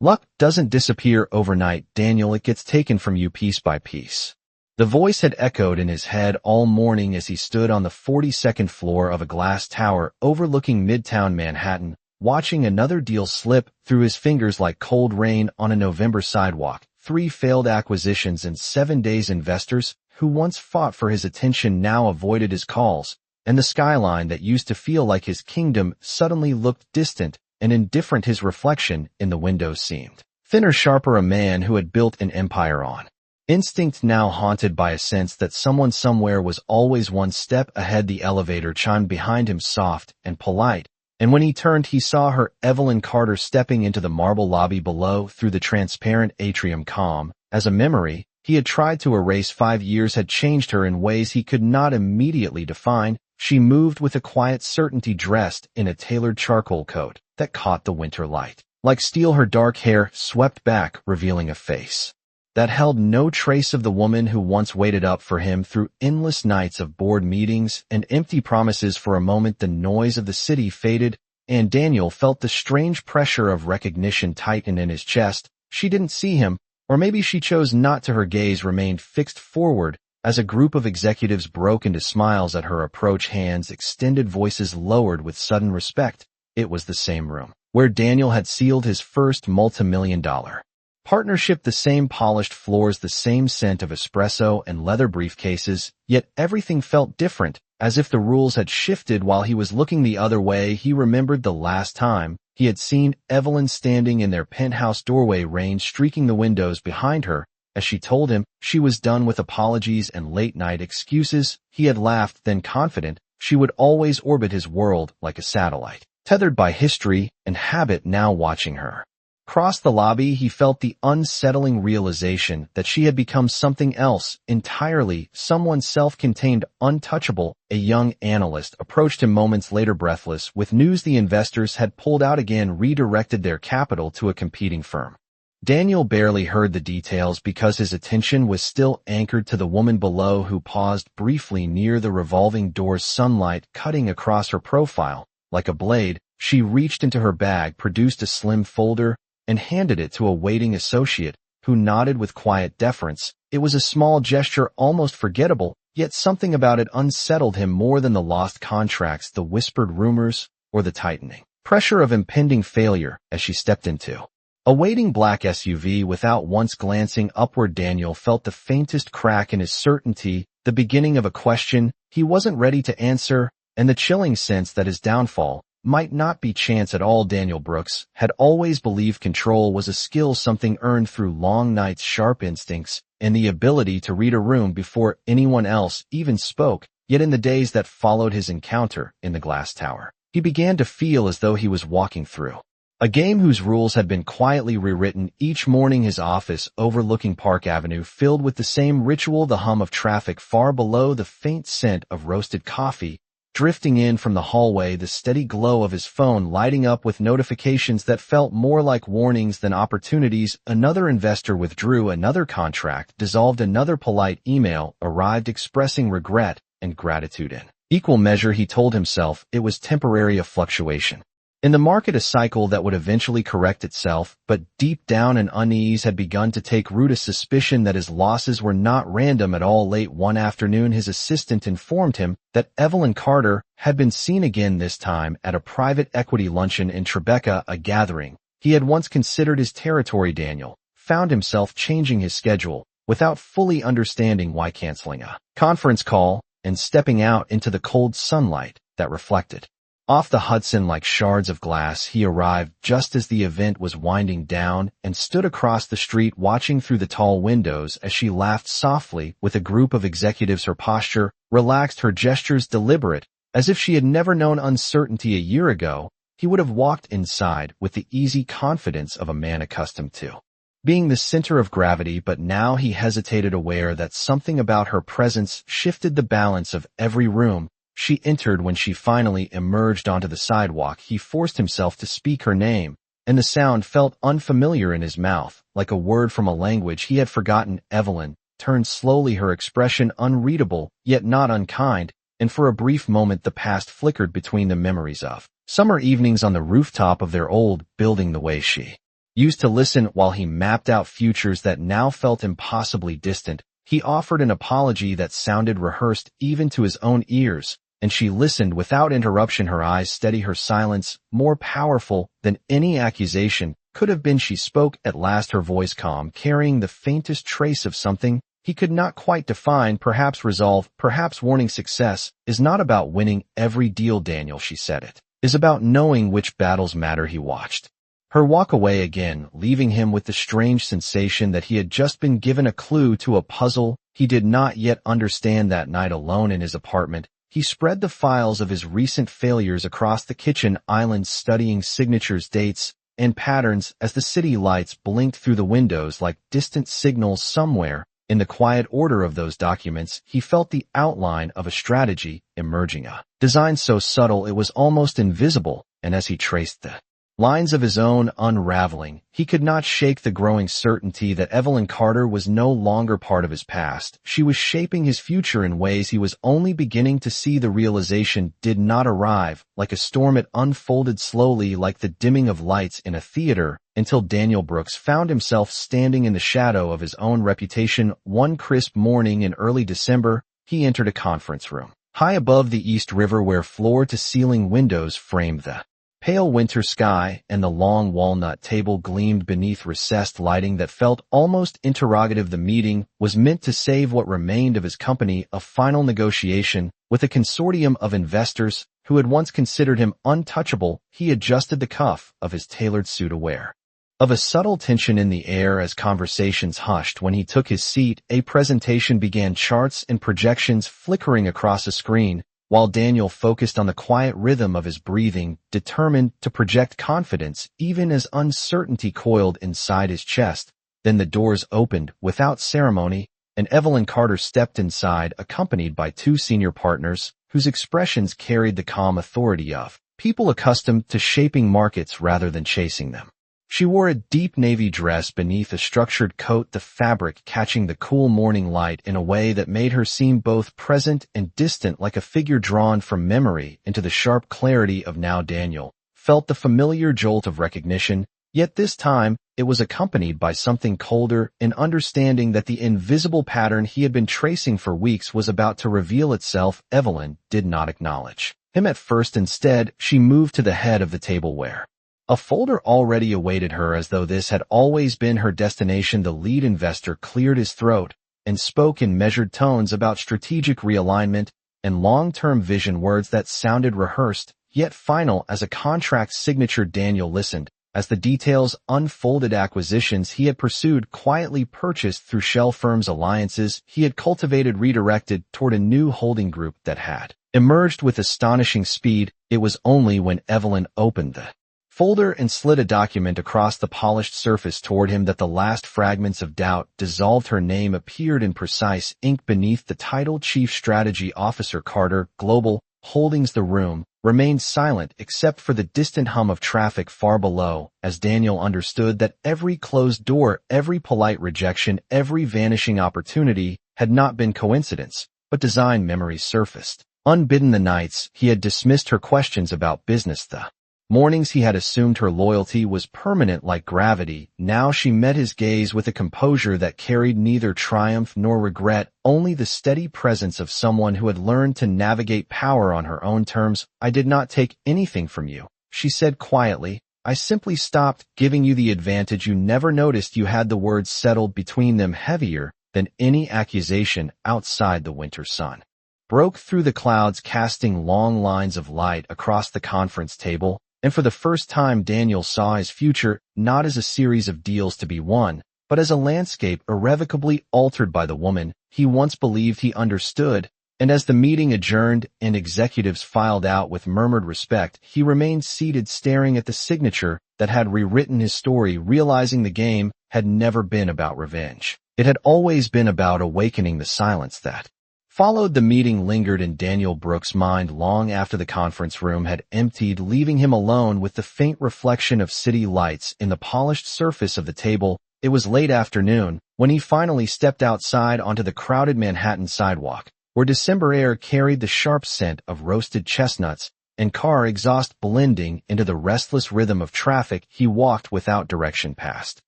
Luck doesn't disappear overnight, Daniel. It gets taken from you piece by piece. The voice had echoed in his head all morning as he stood on the 42nd floor of a glass tower overlooking Midtown Manhattan, watching another deal slip through his fingers like cold rain on a November sidewalk. 3 failed acquisitions in 7 days. Investors who once fought for his attention now avoided his calls, and the skyline that used to feel like his kingdom suddenly looked distant and indifferent. His reflection in the window seemed thinner, sharper, a man who had built an empire on instinct, now haunted by a sense that someone somewhere was always one step ahead. The elevator chimed behind him, soft and polite, and when he turned he saw her, Evelyn Carter, stepping into the marble lobby below through the transparent atrium. Calm as a memory he had tried to erase, 5 years had changed her in ways he could not immediately define. She moved with a quiet certainty, dressed in a tailored charcoal coat that caught the winter light like steel. Her dark hair swept back, revealing a face that held no trace of the woman who once waited up for him through endless nights of board meetings and empty promises. For a moment the noise of the city faded, and Daniel felt the strange pressure of recognition tighten in his chest. She didn't see him, or maybe she chose not to. Her gaze remained fixed forward as a group of executives broke into smiles at her approach, hands extended, voices lowered with sudden respect. It was the same room where Daniel had sealed his first multi-million-dollar partnership, the same polished floors, the same scent of espresso and leather briefcases, yet everything felt different, as if the rules had shifted. While he was looking the other way, he remembered the last time he had seen Evelyn standing in their penthouse doorway, rain streaking the windows behind her, as she told him she was done with apologies and late-night excuses. He had laughed, then, confident she would always orbit his world like a satellite, tethered by history and habit. Now watching her cross the lobby, he felt the unsettling realization that she had become something else entirely, someone self-contained, untouchable. A young analyst approached him moments later, breathless with news the investors had pulled out again, redirected their capital to a competing firm. Daniel barely heard the details because his attention was still anchored to the woman below, who paused briefly near the revolving doors, sunlight cutting across her profile like a blade. She reached into her bag, produced a slim folder, and handed it to a waiting associate, who nodded with quiet deference. It was a small gesture, almost forgettable, yet something about it unsettled him more than the lost contracts, the whispered rumors, or the tightening pressure of impending failure. As she stepped into a waiting black SUV without once glancing upward, Daniel felt the faintest crack in his certainty, the beginning of a question he wasn't ready to answer, and the chilling sense that his downfall might not be chance at all. Daniel Brooks had always believed control was a skill, something earned through long nights, sharp instincts, and the ability to read a room before anyone else even spoke. Yet in the days that followed his encounter in the glass tower, he began to feel as though he was walking through a game whose rules had been quietly rewritten. Each morning, his office overlooking Park Avenue filled with the same ritual, the hum of traffic far below, the faint scent of roasted coffee drifting in from the hallway, the steady glow of his phone lighting up with notifications that felt more like warnings than opportunities. Another investor withdrew, another contract dissolved, another polite email arrived expressing regret and gratitude in equal measure. He told himself it was temporary, a fluctuation in the market, a cycle that would eventually correct itself. But deep down, an unease had begun to take root, a suspicion that his losses were not random at all. Late one afternoon, his assistant informed him that Evelyn Carter had been seen again, this time at a private equity luncheon in Tribeca, a gathering he had once considered his territory. Daniel found himself changing his schedule without fully understanding why, canceling a conference call and stepping out into the cold sunlight that reflected off the Hudson like shards of glass. He arrived just as the event was winding down and stood across the street, watching through the tall windows as she laughed softly with a group of executives. Her posture relaxed, her gestures deliberate, as if she had never known uncertainty. A year ago, he would have walked inside with the easy confidence of a man accustomed to being the center of gravity, but now he hesitated, aware that something about her presence shifted the balance of every room she entered. When she finally emerged onto the sidewalk, he forced himself to speak her name, and the sound felt unfamiliar in his mouth, like a word from a language he had forgotten. Evelyn turned slowly, her expression unreadable, yet not unkind, and for a brief moment the past flickered between the memories of summer evenings on the rooftop of their old building, the way she Used to listen while he mapped out futures that now felt impossibly distant, he offered an apology that sounded rehearsed even to his own ears, and she listened without interruption, her eyes steady, her silence more powerful than any accusation could have been. She spoke at last, her voice calm, carrying the faintest trace of something he could not quite define, perhaps resolve, perhaps warning. Success is not about winning every deal, Daniel, she said. It is about knowing which battles matter. He watched her walk away again, leaving him with the strange sensation that he had just been given a clue to a puzzle he did not yet understand. That night, alone in his apartment, he spread the files of his recent failures across the kitchen island, studying signatures, dates, and patterns as the city lights blinked through the windows like distant signals. Somewhere in the quiet order of those documents, he felt the outline of a strategy emerging, a design so subtle it was almost invisible, and as he traced the lines of his own unraveling, he could not shake the growing certainty that Evelyn Carter was no longer part of his past. She was shaping his future in ways he was only beginning to see. The realization did not arrive like a storm. It unfolded slowly, like the dimming of lights in a theater, until Daniel Brooks found himself standing in the shadow of his own reputation. One crisp morning in early December, he entered a conference room high above the East River, where floor-to-ceiling windows framed the pale winter sky, and the long walnut table gleamed beneath recessed lighting that felt almost interrogative. The meeting was meant to save what remained of his company, a final negotiation with a consortium of investors who had once considered him untouchable. He adjusted the cuff of his tailored suit, aware of a subtle tension in the air as conversations hushed. When he took his seat, a presentation began, charts and projections flickering across a screen, while Daniel focused on the quiet rhythm of his breathing, determined to project confidence even as uncertainty coiled inside his chest. Then the doors opened without ceremony, and Evelyn Carter stepped inside, accompanied by two senior partners whose expressions carried the calm authority of people accustomed to shaping markets rather than chasing them. She wore a deep navy dress beneath a structured coat, the fabric catching the cool morning light in a way that made her seem both present and distant, like a figure drawn from memory into the sharp clarity of now. Daniel felt the familiar jolt of recognition, yet this time it was accompanied by something colder, an understanding that the invisible pattern he had been tracing for weeks was about to reveal itself. Evelyn did not acknowledge him at first. Instead, she moved to the head of the table where a folder already awaited her, as though this had always been her destination. The lead investor cleared his throat and spoke in measured tones about strategic realignment and long-term vision, words that sounded rehearsed, yet final as a contract signature. Daniel listened as the details unfolded, acquisitions he had pursued, quietly purchased through shell firms, alliances he had cultivated, redirected toward a new holding group that had emerged with astonishing speed. It was only when Evelyn opened the folder and slid a document across the polished surface toward him that the last fragments of doubt dissolved. Her name appeared in precise ink beneath the title, Chief Strategy Officer, Carter Global Holdings. The room remained silent except for the distant hum of traffic far below, as Daniel understood that every closed door, every polite rejection, every vanishing opportunity had not been coincidence, but design. Memories surfaced unbidden. The nights he had dismissed her questions about business, the mornings he had assumed her loyalty was permanent like gravity. Now she met his gaze with a composure that carried neither triumph nor regret, only the steady presence of someone who had learned to navigate power on her own terms. I did not take anything from you, she said quietly. I simply stopped giving you the advantage you never noticed you had. The words settled between them, heavier than any accusation. Outside, the winter sun broke through the clouds, casting long lines of light across the conference table. And for the first time, Daniel saw his future not as a series of deals to be won, but as a landscape irrevocably altered by the woman he once believed he understood. And as the meeting adjourned and executives filed out with murmured respect, he remained seated, staring at the signature that had rewritten his story, realizing the game had never been about revenge. It had always been about awakening. The silence that followed the meeting lingered in Daniel Brooks' mind long after the conference room had emptied, leaving him alone with the faint reflection of city lights in the polished surface of the table. It was late afternoon when he finally stepped outside onto the crowded Manhattan sidewalk, where December air carried the sharp scent of roasted chestnuts and car exhaust blending into the restless rhythm of traffic. He walked without direction past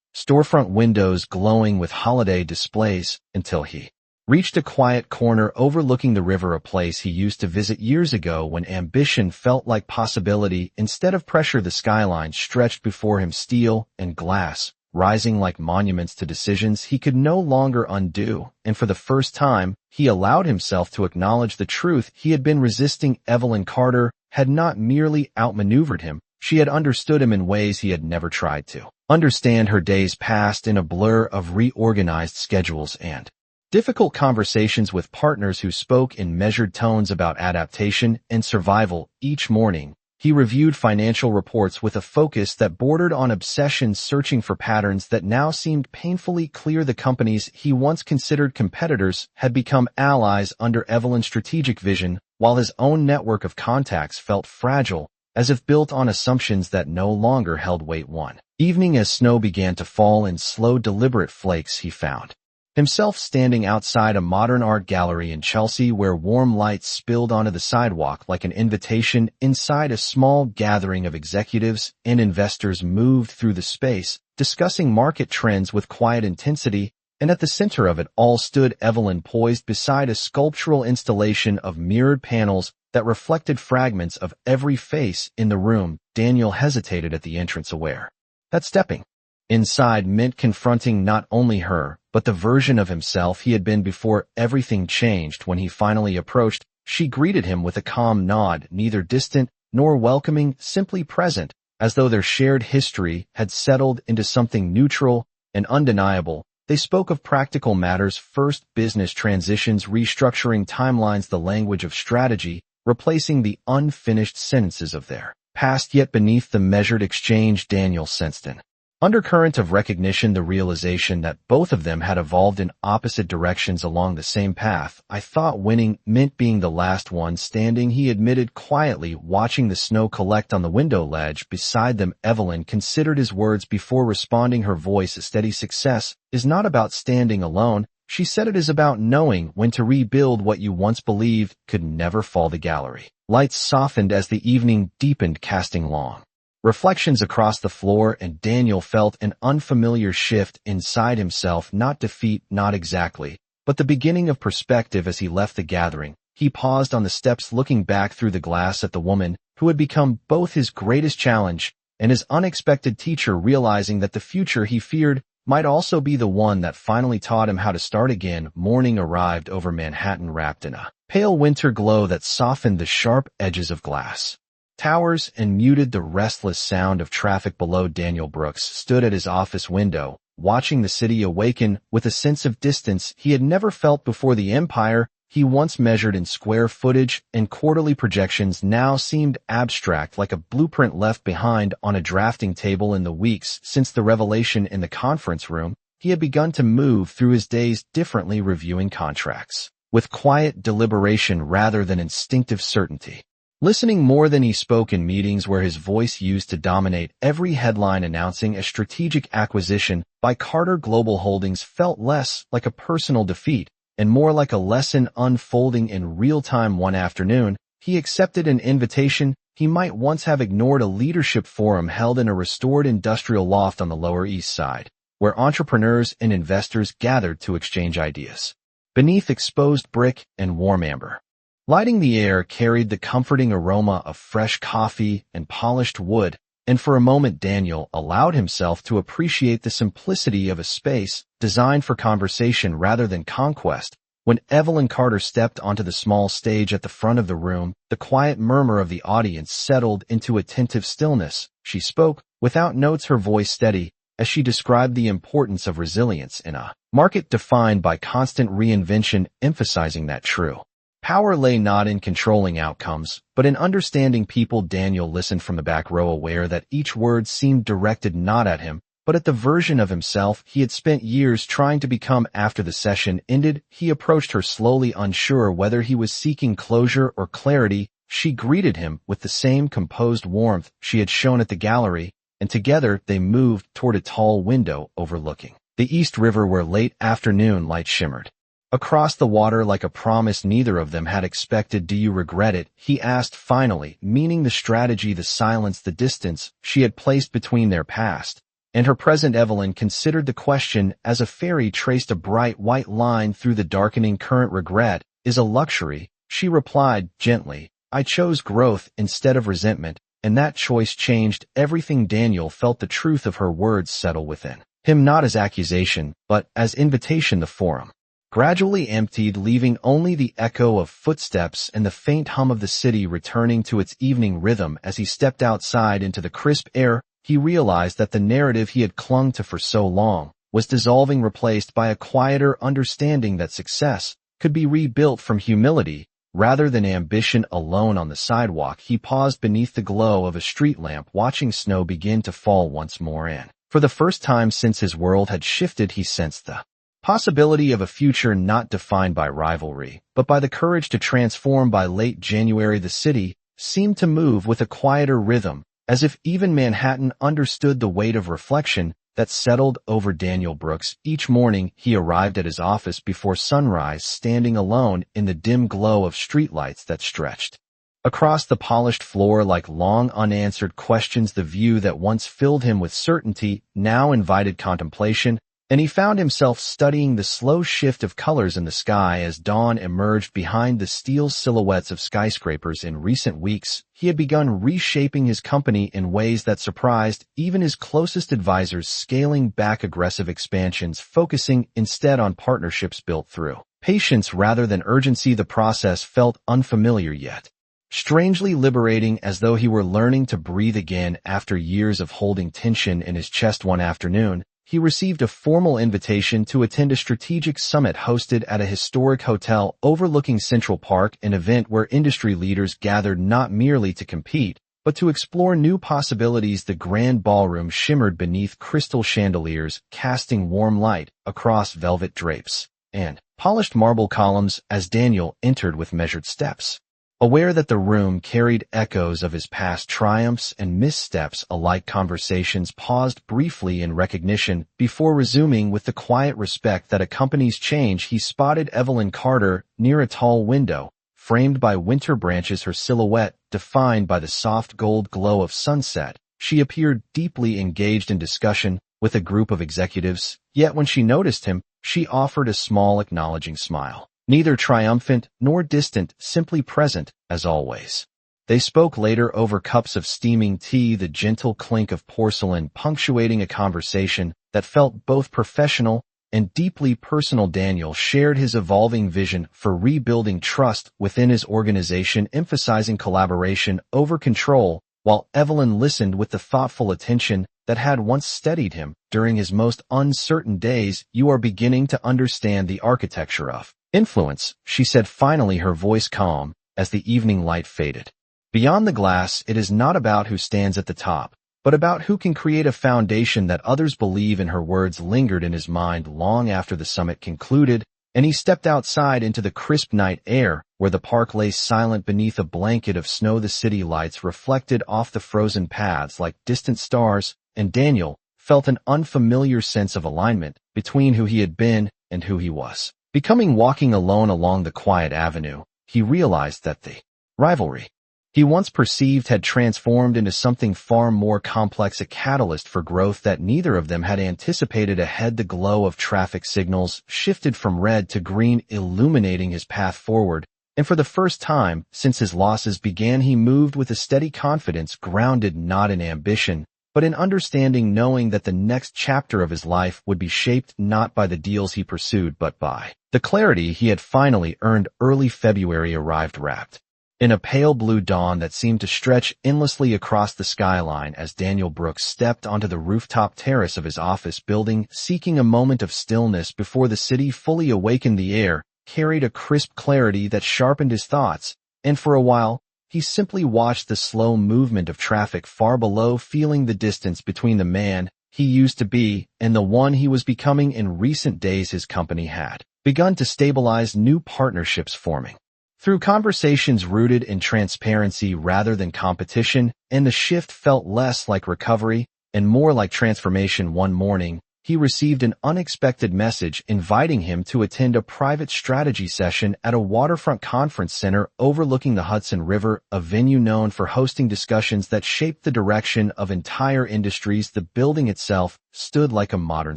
storefront windows glowing with holiday displays until he reached a quiet corner overlooking the river, a place he used to visit years ago when ambition felt like possibility instead of pressure. The skyline stretched before him, steel and glass, rising like monuments to decisions he could no longer undo, and for the first time, he allowed himself to acknowledge the truth he had been resisting. Evelyn Carter had not merely outmaneuvered him, she had understood him in ways he had never tried to understand. Her days passed in a blur of reorganized schedules and difficult conversations with partners who spoke in measured tones about adaptation and survival. Each morning, he reviewed financial reports with a focus that bordered on obsession, searching for patterns that now seemed painfully clear. The companies he once considered competitors had become allies under Evelyn's strategic vision, while his own network of contacts felt fragile, as if built on assumptions that no longer held weight. One evening, as snow began to fall in slow, deliberate flakes, he found himself standing outside a modern art gallery in Chelsea where warm lights spilled onto the sidewalk like an invitation. Inside, a small gathering of executives and investors moved through the space, discussing market trends with quiet intensity, and at the center of it all stood Evelyn, poised beside a sculptural installation of mirrored panels that reflected fragments of every face in the room. Daniel hesitated at the entrance, aware that stepping inside meant confronting not only her, but the version of himself he had been before. Everything changed when he finally approached. She greeted him with a calm nod, neither distant nor welcoming, simply present, as though their shared history had settled into something neutral and undeniable. They spoke of practical matters first, business transitions, restructuring timelines, the language of strategy, replacing the unfinished sentences of their past. Yet beneath the measured exchange, Daniel sensed an undercurrent of recognition, the realization that both of them had evolved in opposite directions along the same path. I thought winning meant being the last one standing, he admitted quietly, watching the snow collect on the window ledge beside them. Evelyn considered his words before responding, her voice a steady. Success is not about standing alone, she said, it is about knowing when to rebuild what you once believed could never fall. The gallery lights softened as the evening deepened, casting long reflections across the floor, and Daniel felt an unfamiliar shift inside himself, not defeat, not exactly, but the beginning of perspective. As he left the gathering, he paused on the steps, looking back through the glass at the woman who had become both his greatest challenge and his unexpected teacher, realizing that the future he feared might also be the one that finally taught him how to start again. Morning arrived over Manhattan, wrapped in a pale winter glow that softened the sharp edges of glass towers and muted the restless sound of traffic below. Daniel Brooks stood at his office window, watching the city awaken with a sense of distance he had never felt before. The empire he once measured in square footage and quarterly projections now seemed abstract, like a blueprint left behind on a drafting table. In the weeks since the revelation in the conference room, he had begun to move through his days differently, reviewing contracts with quiet deliberation rather than instinctive certainty. Listening more than he spoke in meetings where his voice used to dominate every headline announcing a strategic acquisition by Carter Global Holdings felt less like a personal defeat and more like a lesson unfolding in real time. One afternoon, he accepted an invitation he might once have ignored, a leadership forum held in a restored industrial loft on the Lower East Side, where entrepreneurs and investors gathered to exchange ideas. Beneath exposed brick and warm amber lighting, the air carried the comforting aroma of fresh coffee and polished wood, and for a moment Daniel allowed himself to appreciate the simplicity of a space designed for conversation rather than conquest. When Evelyn Carter stepped onto the small stage at the front of the room, the quiet murmur of the audience settled into attentive stillness. She spoke without notes, her voice steady, as she described the importance of resilience in a market defined by constant reinvention, emphasizing that true power lay not in controlling outcomes, but in understanding people. Daniel listened from the back row, aware that each word seemed directed not at him, but at the version of himself he had spent years trying to become. After the session ended, he approached her slowly, unsure whether he was seeking closure or clarity. She greeted him with the same composed warmth she had shown at the gallery, and together they moved toward a tall window overlooking the East River where late afternoon light shimmered. Across the water like a promise neither of them had expected. Do you regret it? He asked finally, meaning the strategy, the silence, the distance she had placed between their past and her present. Evelyn considered the question as a ferry traced a bright white line through the darkening current. Regret is a luxury, she replied gently. I chose growth instead of resentment, and that choice changed everything. Daniel felt the truth of her words settle within him, not as accusation, but as invitation. The forum gradually emptied, leaving only the echo of footsteps and the faint hum of the city returning to its evening rhythm. As he stepped outside into the crisp air, he realized that the narrative he had clung to for so long was dissolving, replaced by a quieter understanding that success could be rebuilt from humility rather than ambition. Alone on the sidewalk, he paused beneath the glow of a street lamp, watching snow begin to fall once more in. For the first time since his world had shifted, he sensed the possibility of a future not defined by rivalry, but by the courage to transform. By late January, the city seemed to move with a quieter rhythm, as if even Manhattan understood the weight of reflection that settled over Daniel Brooks. Each morning, he arrived at his office before sunrise, standing alone in the dim glow of streetlights that stretched across the polished floor like long unanswered questions. The view that once filled him with certainty now invited contemplation, and he found himself studying the slow shift of colors in the sky as dawn emerged behind the steel silhouettes of skyscrapers. In recent weeks, he had begun reshaping his company in ways that surprised even his closest advisors, scaling back aggressive expansions, focusing instead on partnerships built through patience rather than urgency. The process felt unfamiliar yet strangely liberating, as though he were learning to breathe again after years of holding tension in his chest. One afternoon, he received a formal invitation to attend a strategic summit hosted at a historic hotel overlooking Central Park, an event where industry leaders gathered not merely to compete, but to explore new possibilities. The grand ballroom shimmered beneath crystal chandeliers, casting warm light across velvet drapes and polished marble columns as Daniel entered with measured steps, aware that the room carried echoes of his past triumphs and missteps alike. Conversations paused briefly in recognition before resuming with the quiet respect that accompanies change. He spotted Evelyn Carter near a tall window, framed by winter branches, her silhouette defined by the soft gold glow of sunset. She appeared deeply engaged in discussion with a group of executives, yet when she noticed him, she offered a small acknowledging smile. Neither triumphant nor distant, simply present, as always. They spoke later over cups of steaming tea, the gentle clink of porcelain punctuating a conversation that felt both professional and deeply personal. Daniel shared his evolving vision for rebuilding trust within his organization, emphasizing collaboration over control, while Evelyn listened with the thoughtful attention that had once steadied him during his most uncertain days. You are beginning to understand the architecture of influence, she said finally, her voice calm as the evening light faded. Beyond the glass, it is not about who stands at the top, but about who can create a foundation that others believe in. Her words lingered in his mind long after the summit concluded, and he stepped outside into the crisp night air, where the park lay silent beneath a blanket of snow. The city lights reflected off the frozen paths like distant stars, and Daniel felt an unfamiliar sense of alignment between who he had been and who he was becoming. Walking alone along the quiet avenue, he realized that the rivalry he once perceived had transformed into something far more complex, a catalyst for growth that neither of them had anticipated. Ahead, the glow of traffic signals shifted from red to green, illuminating his path forward, and for the first time since his losses began, he moved with a steady confidence, grounded not in ambition, but in understanding, knowing that the next chapter of his life would be shaped not by the deals he pursued but by the clarity he had finally earned. Early February arrived, wrapped in a pale blue dawn that seemed to stretch endlessly across the skyline as Daniel Brooks stepped onto the rooftop terrace of his office building, seeking a moment of stillness before the city fully awakened. The air carried a crisp clarity that sharpened his thoughts, and for a while, he simply watched the slow movement of traffic far below, feeling the distance between the man he used to be and the one he was becoming. In recent days, his company had begun to stabilize, new partnerships forming through conversations rooted in transparency rather than competition, and the shift felt less like recovery and more like transformation. One morning, he received an unexpected message inviting him to attend a private strategy session at a waterfront conference center overlooking the Hudson River, a venue known for hosting discussions that shaped the direction of entire industries. The building itself stood like a modern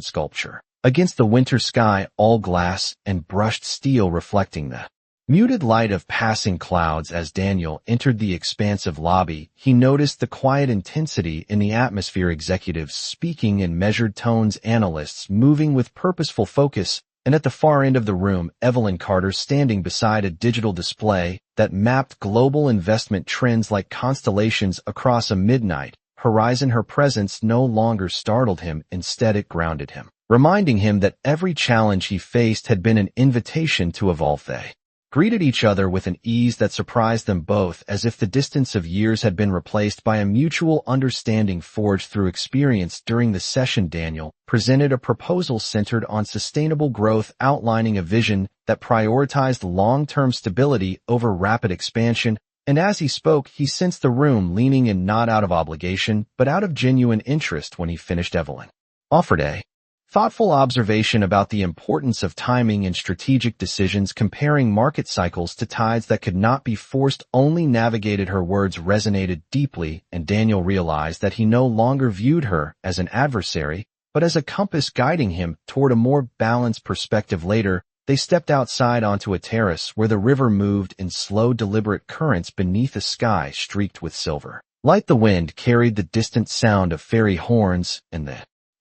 sculpture against the winter sky, all glass and brushed steel reflecting the muted light of passing clouds. As Daniel entered the expansive lobby, he noticed the quiet intensity in the atmosphere, executives speaking in measured tones, analysts moving with purposeful focus, and at the far end of the room, Evelyn Carter standing beside a digital display that mapped global investment trends like constellations across a midnight horizon. Her presence no longer startled him, instead it grounded him, reminding him that every challenge he faced had been an invitation to evolve. They greeted each other with an ease that surprised them both, as if the distance of years had been replaced by a mutual understanding forged through experience. During the session, Daniel presented a proposal centered on sustainable growth, outlining a vision that prioritized long-term stability over rapid expansion. And as he spoke, he sensed the room leaning in, not out of obligation, but out of genuine interest. When he finished, Evelyn offered a thoughtful observation about the importance of timing and strategic decisions, comparing market cycles to tides that could not be forced, only navigated. Her words resonated deeply, and Daniel realized that he no longer viewed her as an adversary, but as a compass guiding him toward a more balanced perspective. Later, they stepped outside onto a terrace where the river moved in slow, deliberate currents beneath a sky streaked with silver light. The wind carried the distant sound of fairy horns and the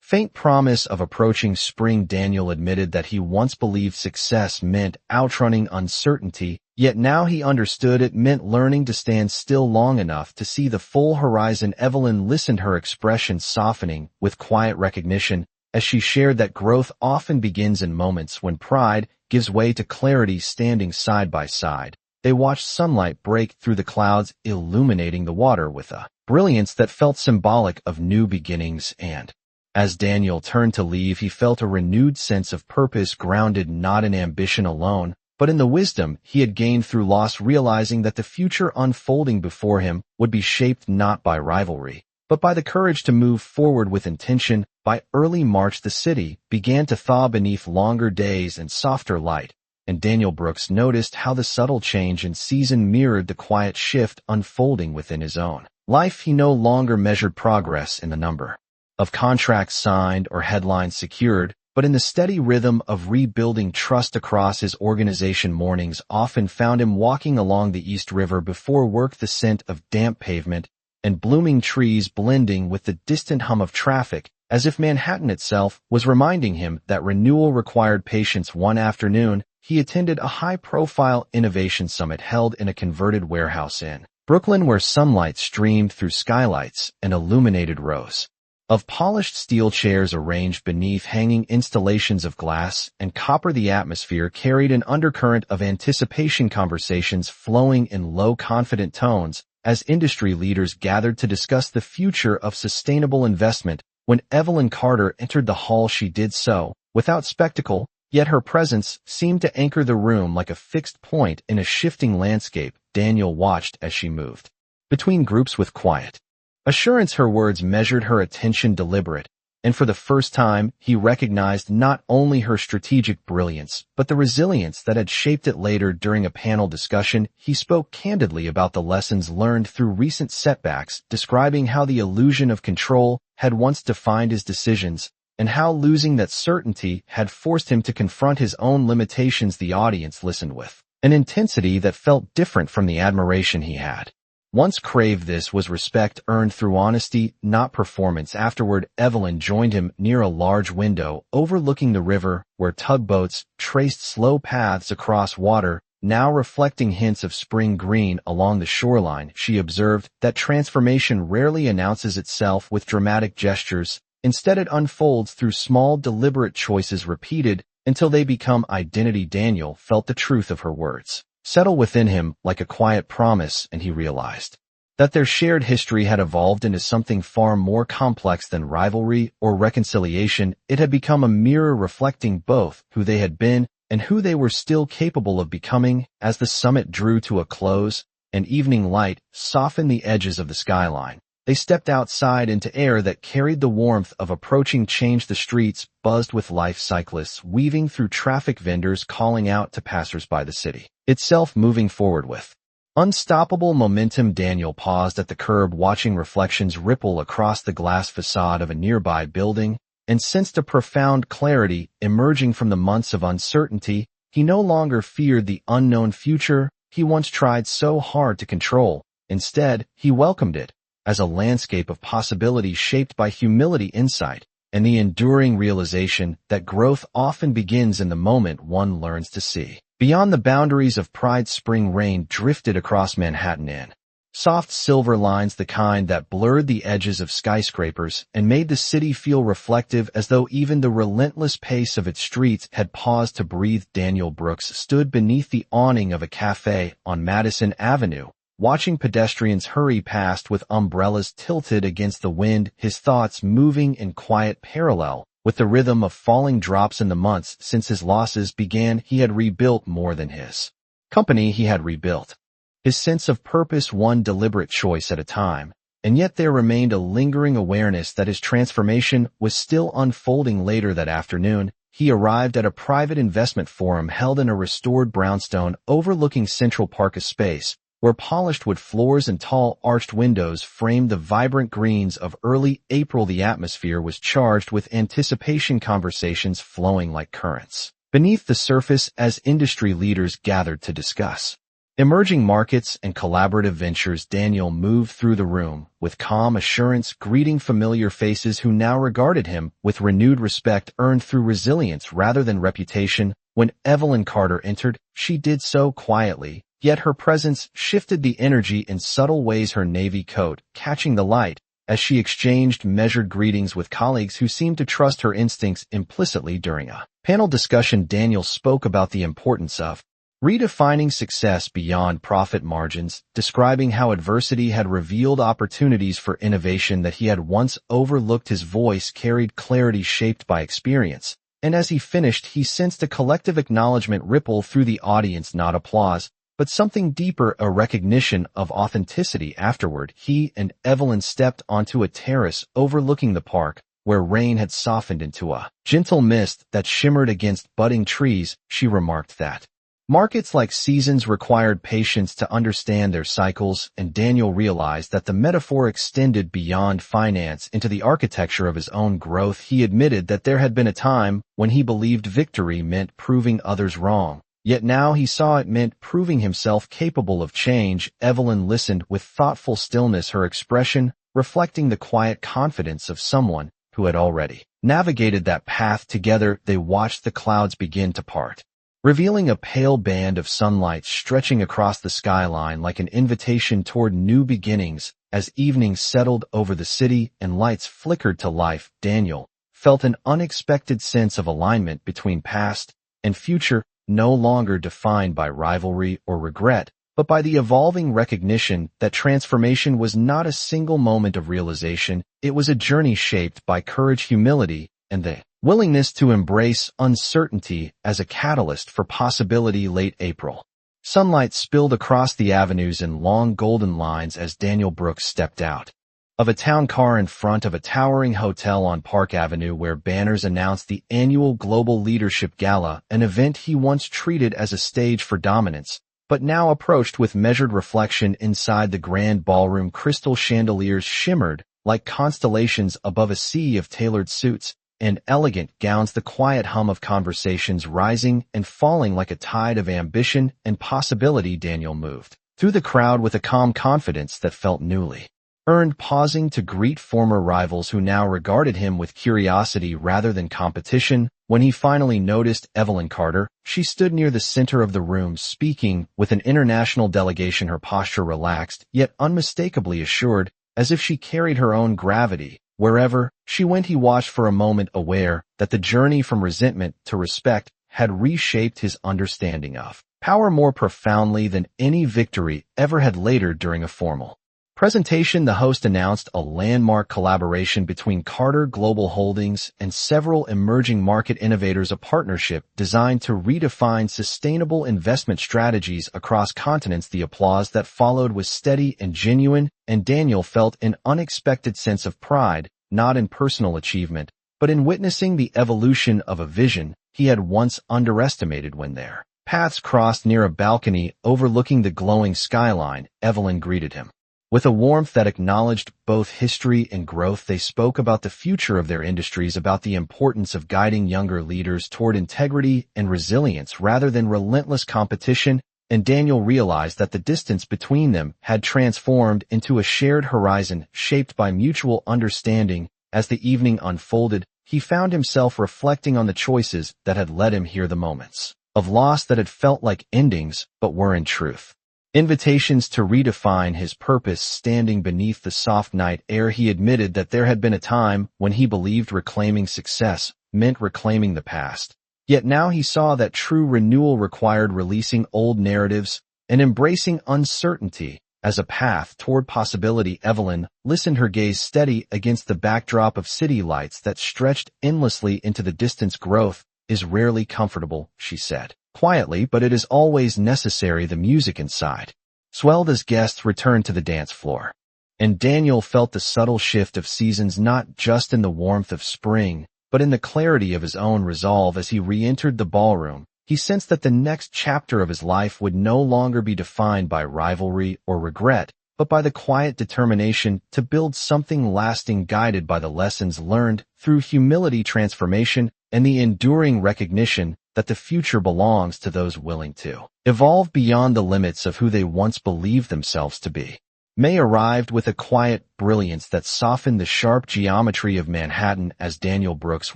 faint promise of approaching spring. Daniel admitted that he once believed success meant outrunning uncertainty, yet now he understood it meant learning to stand still long enough to see the full horizon. Evelyn listened, her expression softening with quiet recognition, as she shared that growth often begins in moments when pride gives way to clarity. Standing side by side, they watched sunlight break through the clouds, illuminating the water with a brilliance that felt symbolic of new beginnings. And as Daniel turned to leave, he felt a renewed sense of purpose, grounded not in ambition alone, but in the wisdom he had gained through loss, realizing that the future unfolding before him would be shaped not by rivalry, but by the courage to move forward with intention. By early March, the city began to thaw beneath longer days and softer light, and Daniel Brooks noticed how the subtle change in season mirrored the quiet shift unfolding within his own life. He no longer measured progress in the number of contracts signed or headlines secured, but in the steady rhythm of rebuilding trust across his organization. Mornings often found him walking along the East River before work, the scent of damp pavement and blooming trees blending with the distant hum of traffic, as if Manhattan itself was reminding him that renewal required patience. One afternoon, he attended a high-profile innovation summit held in a converted warehouse in Brooklyn, where sunlight streamed through skylights and illuminated rows of polished steel chairs arranged beneath hanging installations of glass and copper. The atmosphere carried an undercurrent of anticipation, conversations flowing in low, confident tones as industry leaders gathered to discuss the future of sustainable investment. When Evelyn Carter entered the hall, she did so without spectacle, yet her presence seemed to anchor the room like a fixed point in a shifting landscape. Daniel watched as she moved between groups with quiet assurance. Her words measured her attention, deliberate, and for the first time, he recognized not only her strategic brilliance, but the resilience that had shaped it. Later, during a panel discussion, he spoke candidly about the lessons learned through recent setbacks, describing how the illusion of control had once defined his decisions, and how losing that certainty had forced him to confront his own limitations. The audience listened with an intensity that felt different from the admiration he had once craved. This was respect earned through honesty, not performance. Afterward, Evelyn joined him near a large window overlooking the river, where tugboats traced slow paths across water, now reflecting hints of spring green along the shoreline. She observed that transformation rarely announces itself with dramatic gestures. Instead, it unfolds through small, deliberate choices repeated until they become identity. Daniel felt the truth of her words settle within him like a quiet promise, and he realized that their shared history had evolved into something far more complex than rivalry or reconciliation. It had become a mirror reflecting both who they had been and who they were still capable of becoming. As the summit drew to a close, and evening light softened the edges of the skyline, They stepped outside into air that carried the warmth of approaching change. The streets buzzed with life, cyclists weaving through traffic, vendors calling out to passers-by, the city itself moving forward with unstoppable momentum. Daniel paused at the curb, watching reflections ripple across the glass facade of a nearby building, and sensed a profound clarity emerging from the months of uncertainty. He no longer feared the unknown future he once tried so hard to control. Instead, he welcomed it as a landscape of possibility shaped by humility, insight, and the enduring realization that growth often begins in the moment one learns to see beyond the boundaries of pride. Spring rain drifted across Manhattan in soft silver lines, the kind that blurred the edges of skyscrapers and made the city feel reflective, as though even the relentless pace of its streets had paused to breathe. Daniel Brooks stood beneath the awning of a cafe on Madison Avenue, watching pedestrians hurry past with umbrellas tilted against the wind, his thoughts moving in quiet parallel with the rhythm of falling drops. In the months since his losses began, he had rebuilt more than his company. He had rebuilt his sense of purpose, one deliberate choice at a time, and yet there remained a lingering awareness that his transformation was still unfolding. Later that afternoon, he arrived at a private investment forum held in a restored brownstone overlooking Central Park, a space where polished wood floors and tall arched windows framed the vibrant greens of early April. The atmosphere was charged with anticipation, conversations flowing like currents beneath the surface as industry leaders gathered to discuss emerging markets and collaborative ventures. Daniel moved through the room with calm assurance, greeting familiar faces who now regarded him with renewed respect earned through resilience rather than reputation. When Evelyn Carter entered, she did so quietly, yet her presence shifted the energy in subtle ways, her navy coat catching the light as she exchanged measured greetings with colleagues who seemed to trust her instincts implicitly. During a panel discussion, Daniel spoke about the importance of redefining success beyond profit margins, describing how adversity had revealed opportunities for innovation that he had once overlooked. His voice carried clarity shaped by experience, and as he finished, he sensed a collective acknowledgement ripple through the audience, not applause, but something deeper, a recognition of authenticity. Afterward, he and Evelyn stepped onto a terrace overlooking the park, where rain had softened into a gentle mist that shimmered against budding trees. She remarked that markets, like seasons, required patience to understand their cycles, and Daniel realized that the metaphor extended beyond finance into the architecture of his own growth. He admitted that there had been a time when he believed victory meant proving others wrong, yet now he saw it meant proving himself capable of change. Evelyn listened with thoughtful stillness, her expression reflecting the quiet confidence of someone who had already navigated that path. Together, they watched the clouds begin to part, revealing a pale band of sunlight stretching across the skyline like an invitation toward new beginnings. As evening settled over the city and lights flickered to life, Daniel felt an unexpected sense of alignment between past and future, no longer defined by rivalry or regret, but by the evolving recognition that transformation was not a single moment of realization. It was a journey shaped by courage, humility, and the willingness to embrace uncertainty as a catalyst for possibility. Late April sunlight spilled across the avenues in long golden lines as Daniel Brooks stepped out of a town car in front of a towering hotel on Park Avenue, where banners announced the annual Global Leadership Gala, an event he once treated as a stage for dominance, but now approached with measured reflection. Inside the grand ballroom, crystal chandeliers shimmered like constellations above a sea of tailored suits and elegant gowns, the quiet hum of conversations rising and falling like a tide of ambition and possibility. Daniel moved through the crowd with a calm confidence that felt newly earned, pausing to greet former rivals who now regarded him with curiosity rather than competition. When he finally noticed Evelyn Carter, she stood near the center of the room, speaking with an international delegation, her posture relaxed yet unmistakably assured, as if she carried her own gravity wherever she went. He watched for a moment, aware that the journey from resentment to respect had reshaped his understanding of power more profoundly than any victory ever had. Later, during a formal Presentation. The host announced a landmark collaboration between Carter Global Holdings and several emerging market innovators, a partnership designed to redefine sustainable investment strategies across continents. The applause that followed was steady and genuine, and Daniel felt an unexpected sense of pride, not in personal achievement, but in witnessing the evolution of a vision he had once underestimated. When their paths crossed near a balcony overlooking the glowing skyline, Evelyn greeted him. With a warmth that acknowledged both history and growth, they spoke about the future of their industries, about the importance of guiding younger leaders toward integrity and resilience rather than relentless competition, and Daniel realized that the distance between them had transformed into a shared horizon shaped by mutual understanding. As the evening unfolded, he found himself reflecting on the choices that had led him here, the moments of loss that had felt like endings but were in truth invitations to redefine his purpose. Standing beneath the soft night air, he admitted that there had been a time when he believed reclaiming success meant reclaiming the past. Yet now he saw that true renewal required releasing old narratives and embracing uncertainty as a path toward possibility. Evelyn listened, her gaze steady against the backdrop of city lights that stretched endlessly into the distance. Growth is rarely comfortable, she said quietly, but it is always necessary. The music inside swelled as guests returned to the dance floor, and Daniel felt the subtle shift of seasons, not just in the warmth of spring, but in the clarity of his own resolve. As he re-entered the ballroom, he sensed that the next chapter of his life would no longer be defined by rivalry or regret, but by the quiet determination to build something lasting, guided by the lessons learned through humility, transformation, and the enduring recognition that the future belongs to those willing to evolve beyond the limits of who they once believed themselves to be. May arrived with a quiet brilliance that softened the sharp geometry of Manhattan. As Daniel Brooks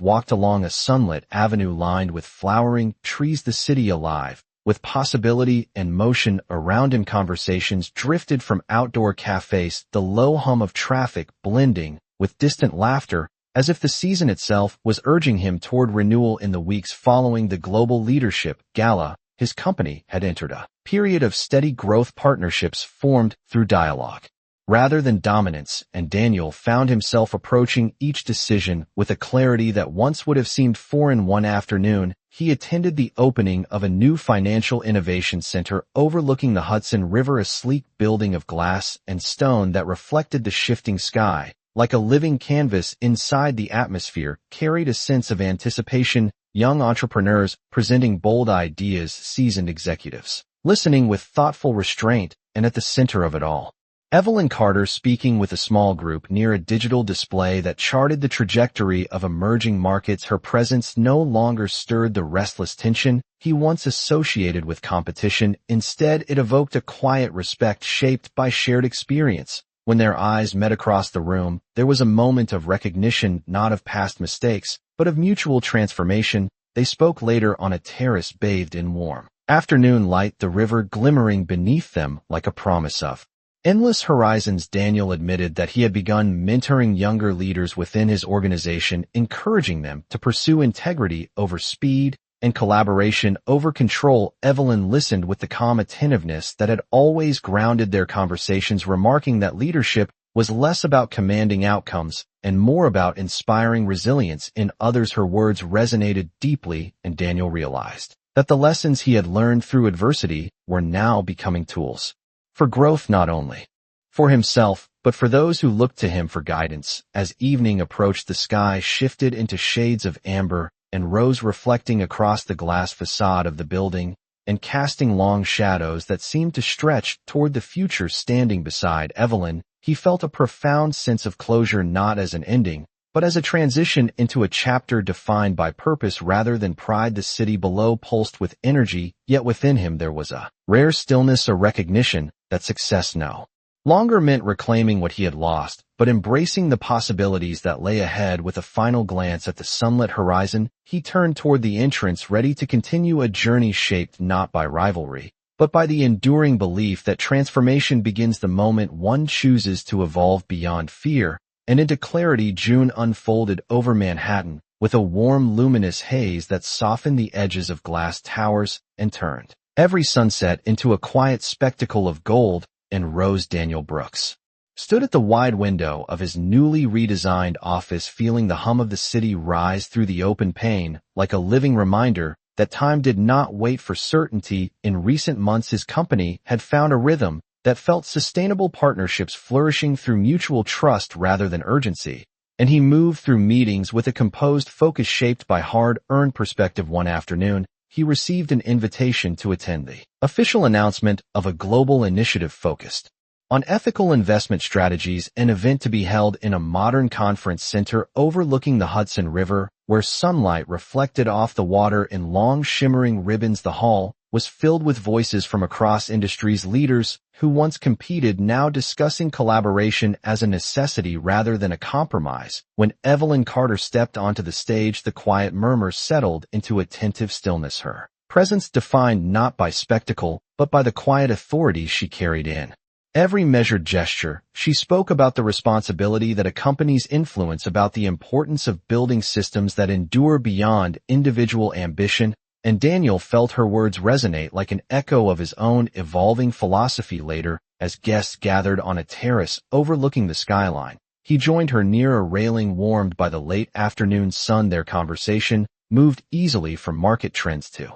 walked along a sunlit avenue lined with flowering trees, the city alive with possibility and motion around him. Conversations drifted from outdoor cafes, the low hum of traffic blending with distant laughter, as if the season itself was urging him toward renewal. In the weeks following the Global Leadership Gala, his company had entered a period of steady growth, partnerships formed through dialogue rather than dominance, and Daniel found himself approaching each decision with a clarity that once would have seemed foreign. One afternoon, he attended the opening of a new financial innovation center overlooking the Hudson River, a sleek building of glass and stone that reflected the shifting sky. Like a living canvas inside, the atmosphere carried a sense of anticipation. Young entrepreneurs presenting bold ideas, seasoned executives listening with thoughtful restraint, and at the center of it all, Evelyn Carter speaking with a small group near a digital display that charted the trajectory of emerging markets. Her presence no longer stirred the restless tension he once associated with competition. Instead, it evoked a quiet respect shaped by shared experience. When their eyes met across the room, there was a moment of recognition, not of past mistakes, but of mutual transformation. They spoke later on a terrace bathed in warm afternoon light, the river glimmering beneath them like a promise of endless horizons. Daniel admitted that he had begun mentoring younger leaders within his organization, encouraging them to pursue integrity over speed and collaboration over control. Evelyn listened with the calm attentiveness that had always grounded their conversations, remarking that leadership was less about commanding outcomes and more about inspiring resilience in others. Her words resonated deeply, and Daniel realized that the lessons he had learned through adversity were now becoming tools for growth, not only for himself, but for those who looked to him for guidance. As evening approached, the sky shifted into shades of amber and rose, reflecting across the glass facade of the building and casting long shadows that seemed to stretch toward the future. Standing beside Evelyn, he felt a profound sense of closure, not as an ending, but as a transition into a chapter defined by purpose rather than pride. The city below pulsed with energy, yet within him there was a rare stillness, a recognition that success no longer meant reclaiming what he had lost, but embracing the possibilities that lay ahead. With a final glance at the sunlit horizon, he turned toward the entrance, ready to continue a journey shaped not by rivalry, but by the enduring belief that transformation begins the moment one chooses to evolve beyond fear and into clarity. June unfolded over Manhattan with a warm, luminous haze that softened the edges of glass towers and turned every sunset into a quiet spectacle of gold and rose. Daniel Brooks stood at the wide window of his newly redesigned office, feeling the hum of the city rise through the open pane like a living reminder that time did not wait for certainty. In recent months, his company had found a rhythm that felt sustainable, partnerships flourishing through mutual trust rather than urgency, and he moved through meetings with a composed focus shaped by hard-earned perspective. One afternoon, he received an invitation to attend the official announcement of a global initiative focused on ethical investment strategies, an event to be held in a modern conference center overlooking the Hudson River, where sunlight reflected off the water in long shimmering ribbons. The hall was filled with voices from across industries, leaders who once competed now discussing collaboration as a necessity rather than a compromise. When Evelyn Carter stepped onto the stage, the quiet murmur settled into attentive stillness, her presence defined not by spectacle, but by the quiet authority she carried in every measured gesture. She spoke about the responsibility that accompanies influence, about the importance of building systems that endure beyond individual ambition, and Daniel felt her words resonate like an echo of his own evolving philosophy. Later, as guests gathered on a terrace overlooking the skyline, he joined her near a railing warmed by the late afternoon sun. Their conversation moved easily from market trends to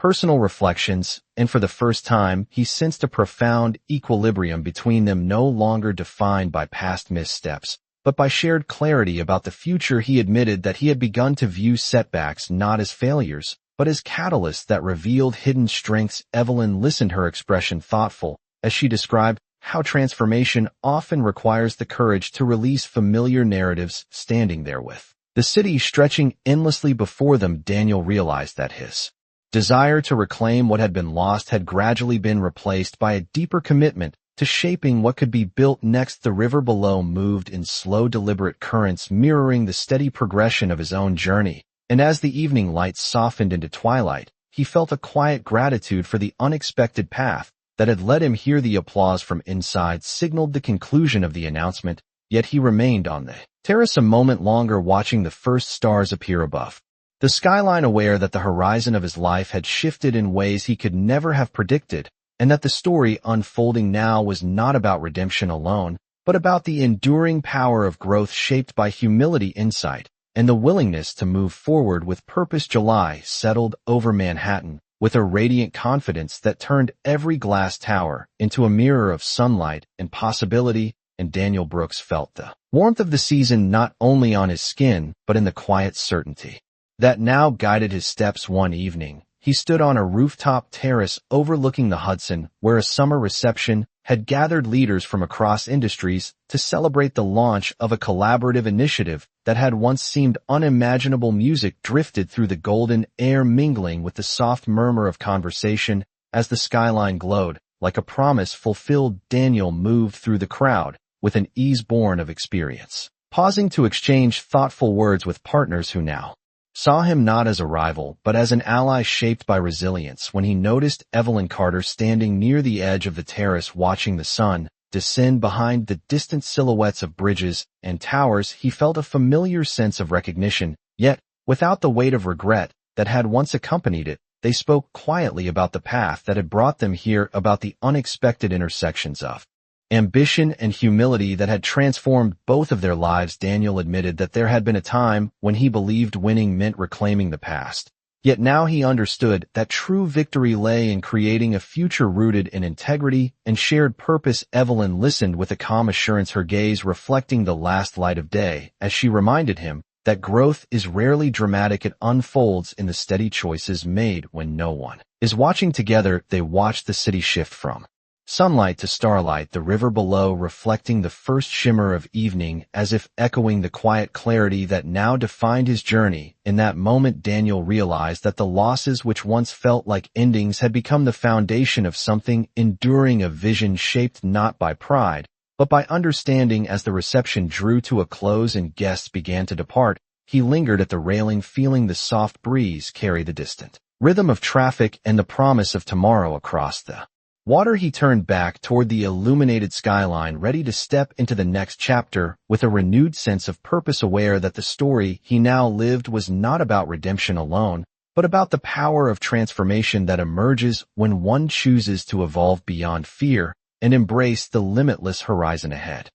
personal reflections, and for the first time, he sensed a profound equilibrium between them, no longer defined by past missteps, but by shared clarity about the future. He admitted that he had begun to view setbacks not as failures, but as catalysts that revealed hidden strengths. Evelyn listened, her expression thoughtful, as she described how transformation often requires the courage to release familiar narratives. Standing there with the city stretching endlessly before them, Daniel realized that his desire to reclaim what had been lost had gradually been replaced by a deeper commitment to shaping what could be built next. The river below moved in slow, deliberate currents, mirroring the steady progression of his own journey, and as the evening lights softened into twilight, he felt a quiet gratitude for the unexpected path that had led him here. The applause from inside signaled the conclusion of the announcement, yet he remained on the terrace a moment longer, watching the first stars appear above the skyline, aware that the horizon of his life had shifted in ways he could never have predicted, and that the story unfolding now was not about redemption alone, but about the enduring power of growth shaped by humility, insight, and the willingness to move forward with purpose. July settled over Manhattan with a radiant confidence that turned every glass tower into a mirror of sunlight and possibility, and Daniel Brooks felt the warmth of the season not only on his skin, but in the quiet certainty that now guided his steps. One evening, he stood on a rooftop terrace overlooking the Hudson, where a summer reception had gathered leaders from across industries to celebrate the launch of a collaborative initiative that had once seemed unimaginable. Music drifted through the golden air, mingling with the soft murmur of conversation as the skyline glowed like a promise fulfilled. Daniel moved through the crowd with an ease born of experience, pausing to exchange thoughtful words with partners who now saw him not as a rival, but as an ally shaped by resilience. When he noticed Evelyn Carter standing near the edge of the terrace watching the sun descend behind the distant silhouettes of bridges and towers, he felt a familiar sense of recognition, yet, without the weight of regret that had once accompanied it. They spoke quietly about the path that had brought them here, about the unexpected intersections of ambition and humility that had transformed both of their lives. Daniel admitted that there had been a time when he believed winning meant reclaiming the past. Yet now he understood that true victory lay in creating a future rooted in integrity and shared purpose. Evelyn listened with a calm assurance, her gaze reflecting the last light of day, as she reminded him that growth is rarely dramatic. It unfolds in the steady choices made when no one is watching. Together, they watched the city shift from sunlight to starlight, the river below reflecting the first shimmer of evening, as if echoing the quiet clarity that now defined his journey. In that moment, Daniel realized that the losses which once felt like endings had become the foundation of something enduring, a vision shaped not by pride, but by understanding. As the reception drew to a close and guests began to depart, he lingered at the railing, feeling the soft breeze carry the distant rhythm of traffic and the promise of tomorrow across the water. He turned back toward the illuminated skyline, ready to step into the next chapter with a renewed sense of purpose, aware that the story he now lived was not about redemption alone, but about the power of transformation that emerges when one chooses to evolve beyond fear and embrace the limitless horizon ahead.